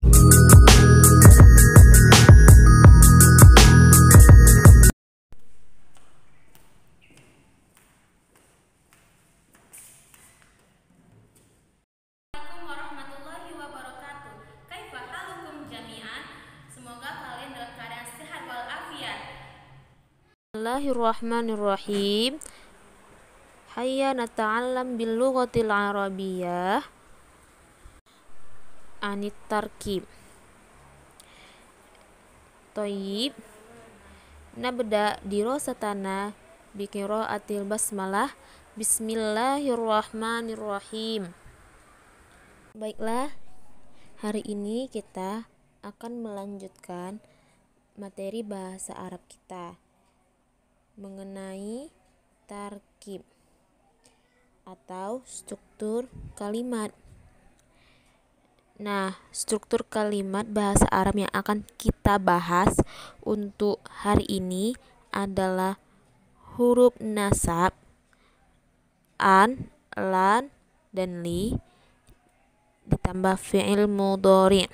Assalamualaikum warahmatullahi wabarakatuh. Kaifa halukum jami'an? Semoga kalian dalam keadaan sehat walafiat. Bismillahirrahmanirrahim. Hayya nata'allam bil lughatil arabiyyah anit tarkib. Thayyib. Nabda dirasatana bi qiraatil basmalah. Bismillahirrahmanirrahim. Baiklah, hari ini kita akan melanjutkan materi bahasa Arab kita mengenai tarkib atau struktur kalimat. Nah, struktur kalimat bahasa Arab yang akan kita bahas untuk hari ini adalah huruf nasab, an, lan, dan li ditambah fi'il mudhari'.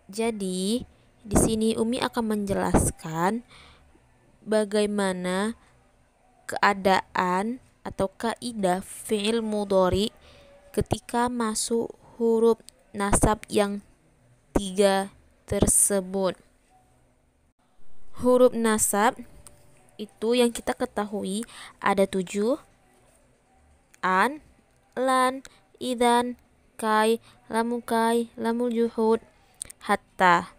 Jadi, di sini Umi akan menjelaskan bagaimana keadaan atau kaidah fi'il mudhari' ketika masuk huruf nasab yang 3 tersebut. Huruf nasab itu yang kita ketahui ada 7: an, lan, idan, kai, lamukai, lamul juhud, hatta.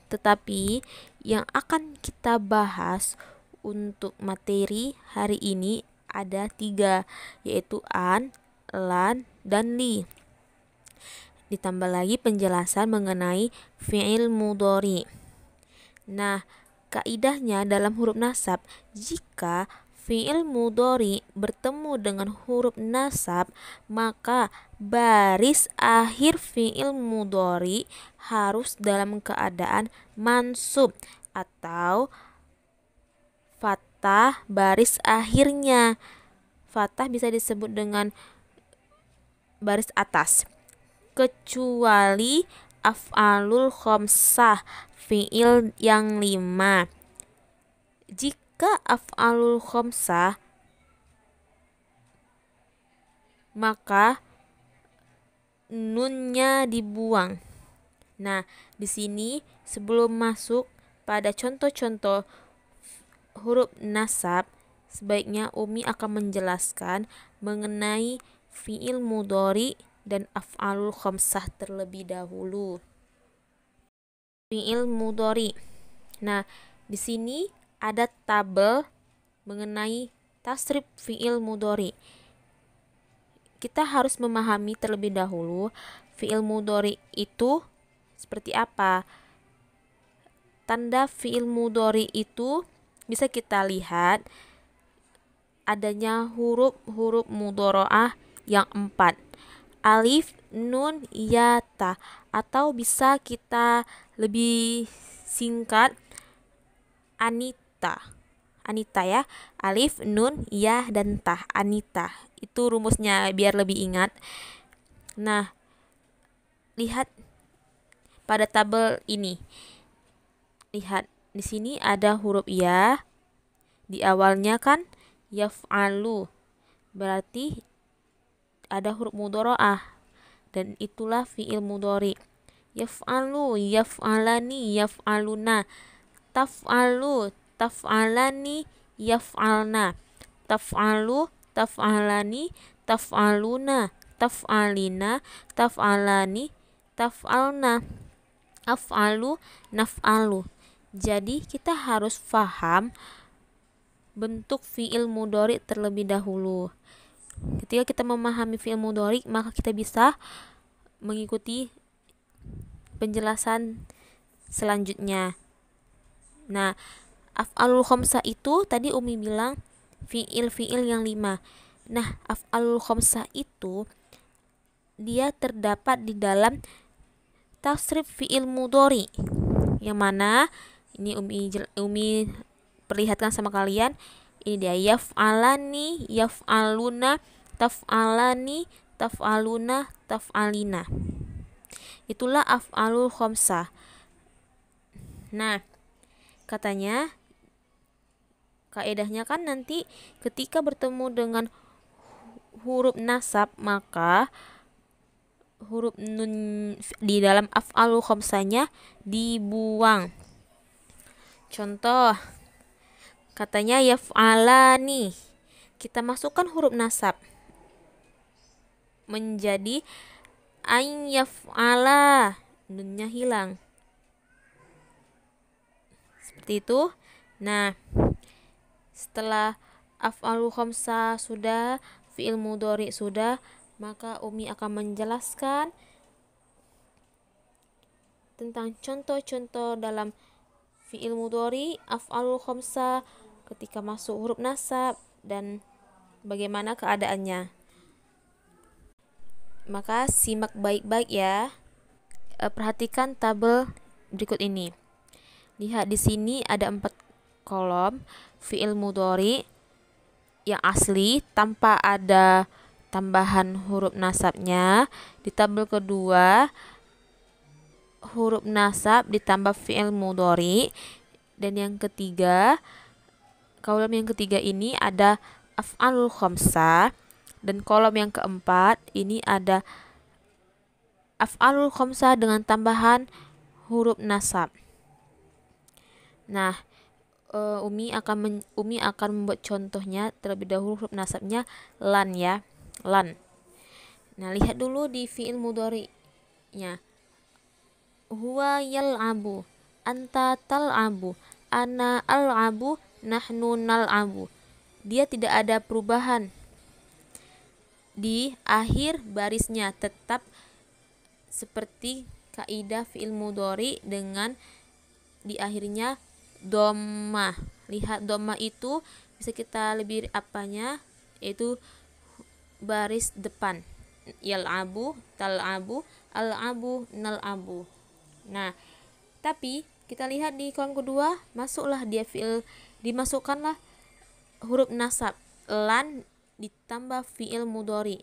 Tetapi yang akan kita bahas untuk materi hari ini ada 3, yaitu an, lan, dan li. Ditambah lagi penjelasan mengenai fi'il mudhari'. Nah, kaidahnya dalam huruf nasab, jika fi'il mudhari' bertemu dengan huruf nasab, maka baris akhir fi'il mudhari' harus dalam keadaan mansub atau fathah baris akhirnya. Fathah bisa disebut dengan baris atas, kecuali af'alul khamsah, fi'il yang 5. Jika af'alul khamsah, maka nunnya dibuang. Nah, di sini sebelum masuk pada contoh-contoh huruf nasab, sebaiknya Umi akan menjelaskan mengenai fi'il mudhari' dan af'alul khamsah terlebih dahulu. Fi'il mudhari'. Nah, di sini ada tabel mengenai tasrif fi'il mudhari'. Kita harus memahami terlebih dahulu fi'il mudhari' itu seperti apa. Tanda fi'il mudhari' itu bisa kita lihat adanya huruf-huruf mudhora'ah yang 4. Alif, nun, ya, ta, atau bisa kita lebih singkat Anita. Anita ya. Alif, nun, ya, dan ta. Anita. Itu rumusnya biar lebih ingat. Nah, lihat pada tabel ini. Lihat, di sini ada huruf ya. Di awalnya kan yaf'alu. Berarti ada huruf mudhora'ah dan itulah fi'il mudhari'. Yaf'alu, yaf'alani, yaf'aluna. Taf'alu, taf'alani, yaf'alna. Taf'alu, taf'alani, taf'aluna. Taf'alina, taf'alani, taf'alna. Af'alu, naf'alu. Jadi kita harus paham bentuk fi'il mudhari' terlebih dahulu. Ketika kita memahami fi'il mudhari', maka kita bisa mengikuti penjelasan selanjutnya. Nah, af'alul khamsah itu tadi Umi bilang fi'il-fi'il yang 5. Nah, af'alul khamsah itu dia terdapat di dalam tasrif fi'il mudhari'. Yang mana ini Umi perlihatkan sama kalian. Ini dia yaf'alani, yaf'aluna, taf'alani, taf'aluna, taf'alina. Itulah af'alul khamsah. Nah, katanya kaedahnya kan nanti ketika bertemu dengan huruf nasab, maka huruf nun di dalam af'alul khamsahnya dibuang. Contoh, katanya yaf'alani. Kita masukkan huruf nasab menjadi ain yaf'ala. Nunnya hilang. Seperti itu. Nah, setelah af'alul khamsah sudah, fi'il mudhari sudah, maka Umi akan menjelaskan tentang contoh-contoh dalam fi'il mudhari, af'alul khamsah ketika masuk huruf nasab dan bagaimana keadaannya. Maka simak baik-baik ya. Perhatikan tabel berikut ini. Lihat di sini ada 4 kolom fi'il mudhari yang asli tanpa ada tambahan huruf nasabnya. Di tabel kedua huruf nasab ditambah fi'il mudhari, dan yang ketiga, kolom yang ketiga ini ada af'alul khamsah, dan kolom yang keempat ini ada af'alul khamsah dengan tambahan huruf nasab. Nah, Umi akan membuat contohnya terlebih dahulu. Huruf nasabnya lan ya, lan. Nah, lihat dulu di fi'il mudhari-nya. Huwa yal'abu, anta tal'abu, ana al'abu, nahnu nal'abu. Dia tidak ada perubahan di akhir barisnya, tetap seperti kaidah fi'il mudhari dengan di akhirnya dhammah. Lihat, dhammah itu bisa kita lebih apanya, yaitu baris depan. Yal'abu, tal'abu, al'abu, nal'abu. Nah, tapi kita lihat di kolom kedua, masuklah dia dimasukkanlah huruf nasab lan ditambah fi'il mudhari.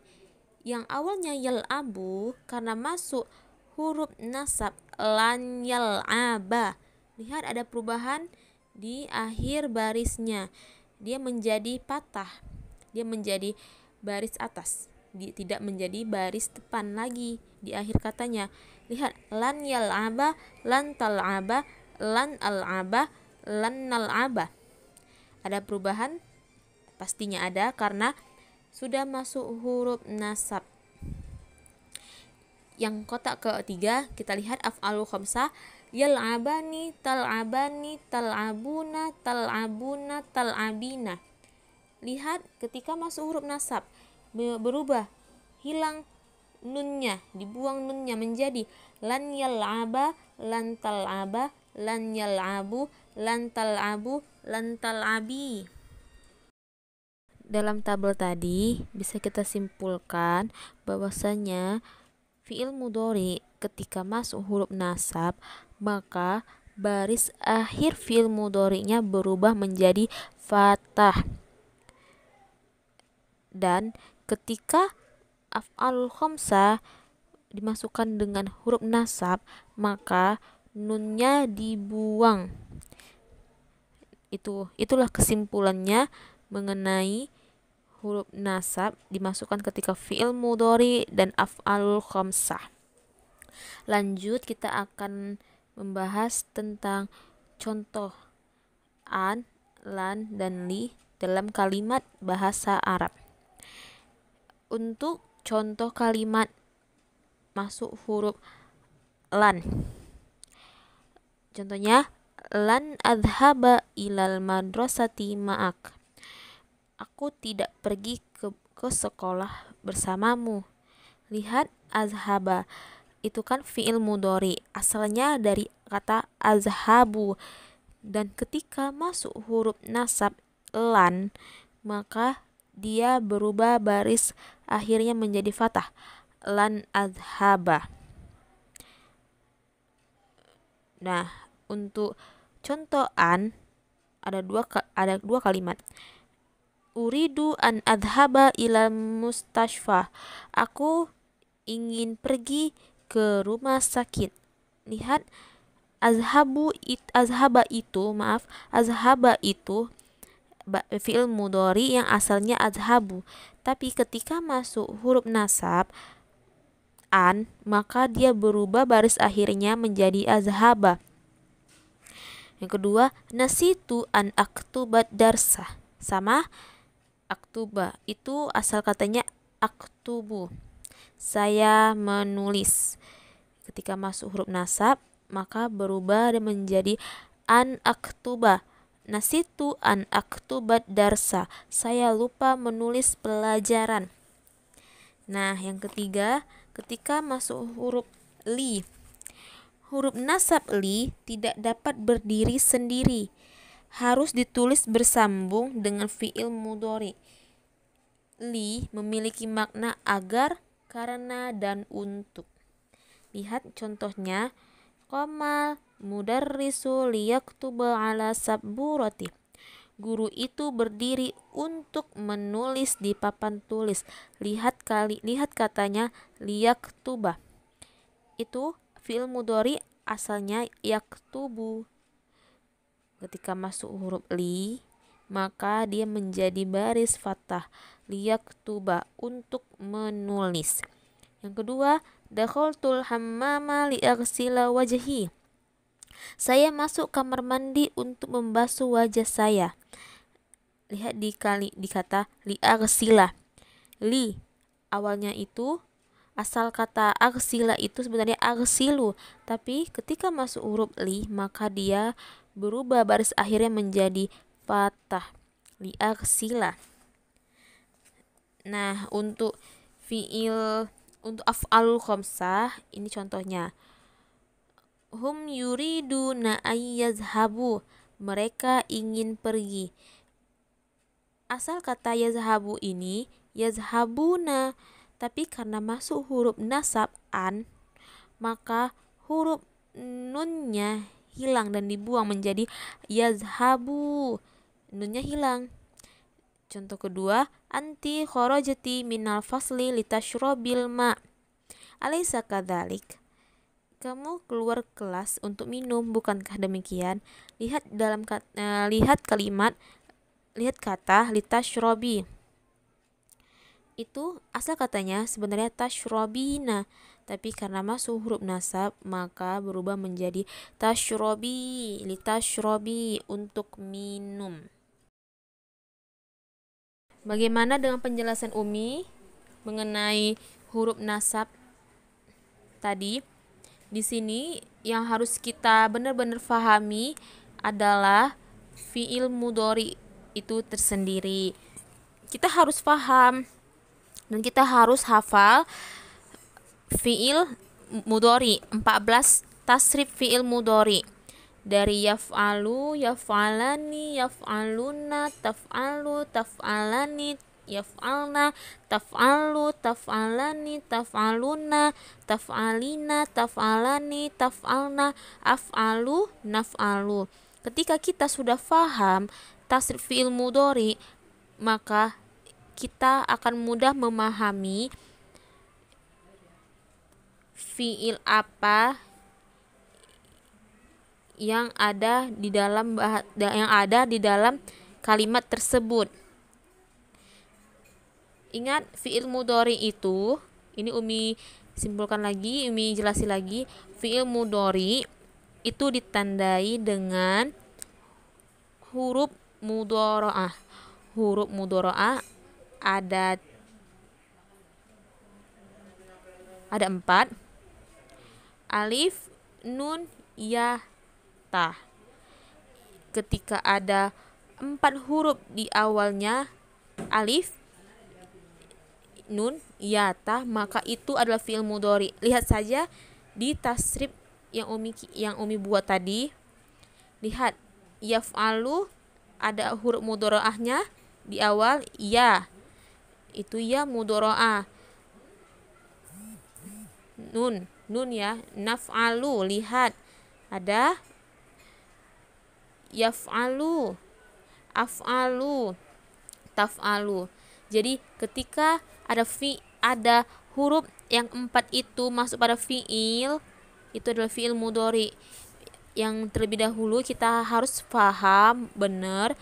Yang awalnya yal'abu, karena masuk huruf nasab lan yal'aba. Lihat ada perubahan di akhir barisnya. Dia menjadi patah. Dia menjadi baris atas. Tidak menjadi baris depan lagi di akhir katanya. Lihat, lan yal'aba, lan tal'aba, lan al'aba, lan nal'aba. Ada perubahan? Pastinya ada karena sudah masuk huruf nasab. Yang kotak ketiga kita lihat af'alul khamsah, yal'abani, tal'abani, tal'abuna, tal'abuna, tal'abina. Lihat, ketika masuk huruf nasab berubah, hilang nunnya, dibuang nunnya menjadi lan yal'aba, lan tal'aba, lan yal'abu, lan tal'abu, lan tal'abi. Dalam tabel tadi bisa kita simpulkan bahwasanya fi'il mudhari ketika masuk huruf nasab, maka baris akhir fi'il mudhari'nya berubah menjadi fathah. Dan ketika af'alul khamsah dimasukkan dengan huruf nasab, maka nunnya dibuang. Itulah kesimpulannya mengenai huruf nasab dimasukkan ketika fi'il mudhari dan af'alul khamsah. Lanjut, kita akan membahas tentang contoh an, lan, dan li dalam kalimat bahasa Arab. Untuk contoh kalimat masuk huruf lan, contohnya lan adhaba ilal madrasati ma'ak. Aku tidak pergi ke sekolah bersamamu. Lihat, azhaba itu kan fi'il mudhari, asalnya dari kata azhabu, dan ketika masuk huruf nasab lan, maka dia berubah baris akhirnya menjadi fathah, lan azhaba. Nah, untuk contoh an ada dua kalimat. Uridu an adhaba ilal mustashfa. Aku ingin pergi ke rumah sakit. Lihat, azhaba itu fi'il mudhari yang asalnya azhabu, tapi ketika masuk huruf nasab an, maka dia berubah baris akhirnya menjadi azhaba. Yang kedua, nasitu an aktubat darsa. Sama aktuba itu asal katanya aktubu, saya menulis. Ketika masuk huruf nasab maka berubah menjadi an aktuba. Nasitu an aktubat darsa, saya lupa menulis pelajaran. Nah, yang ketiga, ketika masuk huruf li, huruf nasab li tidak dapat berdiri sendiri, harus ditulis bersambung dengan fi'il mudhari. Li memiliki makna agar, karena, dan untuk. Lihat contohnya, qamal mudarrisu liyaktuba ala sabburati. Guru itu berdiri untuk menulis di papan tulis. Lihat katanya liyaktuba. Itu fi'il mudhari asalnya yaktubu. Ketika masuk huruf li, maka dia menjadi baris fathah, liyaktuba, untuk menulis. Yang kedua, dakhaltul hammama liaghsila wajhi. Saya masuk kamar mandi untuk membasuh wajah saya. Lihat di kata liaghsila. Li awalnya itu asal kata aghsila itu sebenarnya aghsilu, tapi ketika masuk huruf li maka dia berubah baris akhirnya menjadi fathah, liaghsila. Nah, untuk af'alul khamsah ini contohnya. Hum yuriduna ayyazhabu, mereka ingin pergi. Asal kata yazhabu ini yazhabuna, tapi karena masuk huruf nasab an, maka huruf nunnya hilang dan dibuang menjadi yazhabu. Nunnya hilang. Contoh kedua, anti kharajati minal fasli litashrobil ma. Alaysa kadzalik? Kamu keluar kelas untuk minum, bukankah demikian? Lihat kata litashrobi. Itu asal katanya sebenarnya tashrobina, tapi karena masuk huruf nasab maka berubah menjadi tashrobi, litashrobi, untuk minum. Bagaimana dengan penjelasan Umi mengenai huruf nasab tadi? Di sini yang harus kita benar-benar pahami adalah fi'il mudhari itu tersendiri. Kita harus paham dan kita harus hafal fi'il mudhari, 14 tasrif fi'il mudhari. Dari yaf'alu, yaf'alani, yaf'aluna, taf'alu, taf'alani, yaf'alna, taf'alu, taf'alani, taf'aluna, taf'alina, taf'alani, taf'alna, af'alu, naf'alu. Ketika kita sudah faham tasrif fi'il mudhari, maka kita akan mudah memahami fi'il apa yang ada di dalam kalimat tersebut. Ingat, fi'il mudhari itu, ini Umi simpulkan lagi, Umi jelasin lagi, fi'il mudhari itu ditandai dengan huruf mudharaah. Huruf mudharaah ada 4. Alif, nun, ya, ta. Ketika ada 4 huruf di awalnya, alif, nun, ya, ta, maka itu adalah fi'il mudhari. Lihat saja di tasrif yang Umi buat tadi. Lihat, yaf'alu ada huruf mudharaahnya di awal ya. Itu ya mudharaah. Nun ya, naf'alu, lihat ada yaf'alu, af'alu, taf'alu. Jadi ketika ada huruf yang 4 itu masuk pada fiil, itu adalah fiil mudhari. Yang terlebih dahulu kita harus paham benar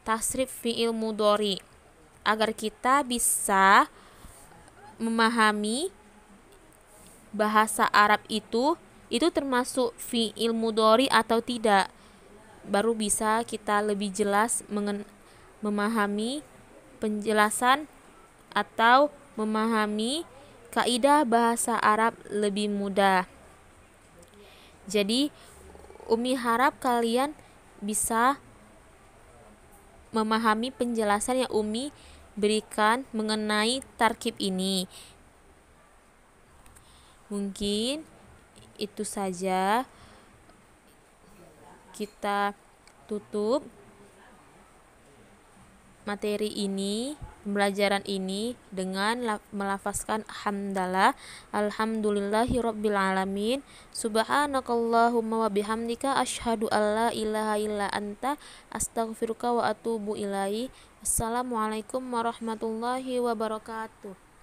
tasrif fiil mudhari agar kita bisa memahami bahasa Arab itu termasuk fiil mudhari atau tidak. Baru bisa kita lebih jelas memahami penjelasan atau memahami kaidah bahasa Arab lebih mudah. Jadi Umi harap kalian bisa memahami penjelasan yang Umi berikan mengenai tarkib ini. Mungkin itu saja, kita tutup materi ini, pembelajaran ini dengan melafazkan hamdalah, alhamdulillahirabbil alamin, subhanakallahumma wa bihamdika asyhadu alla ilaha illa anta astaghfiruka wa atubu ilaihi. Assalamualaikum warahmatullahi wabarakatuh.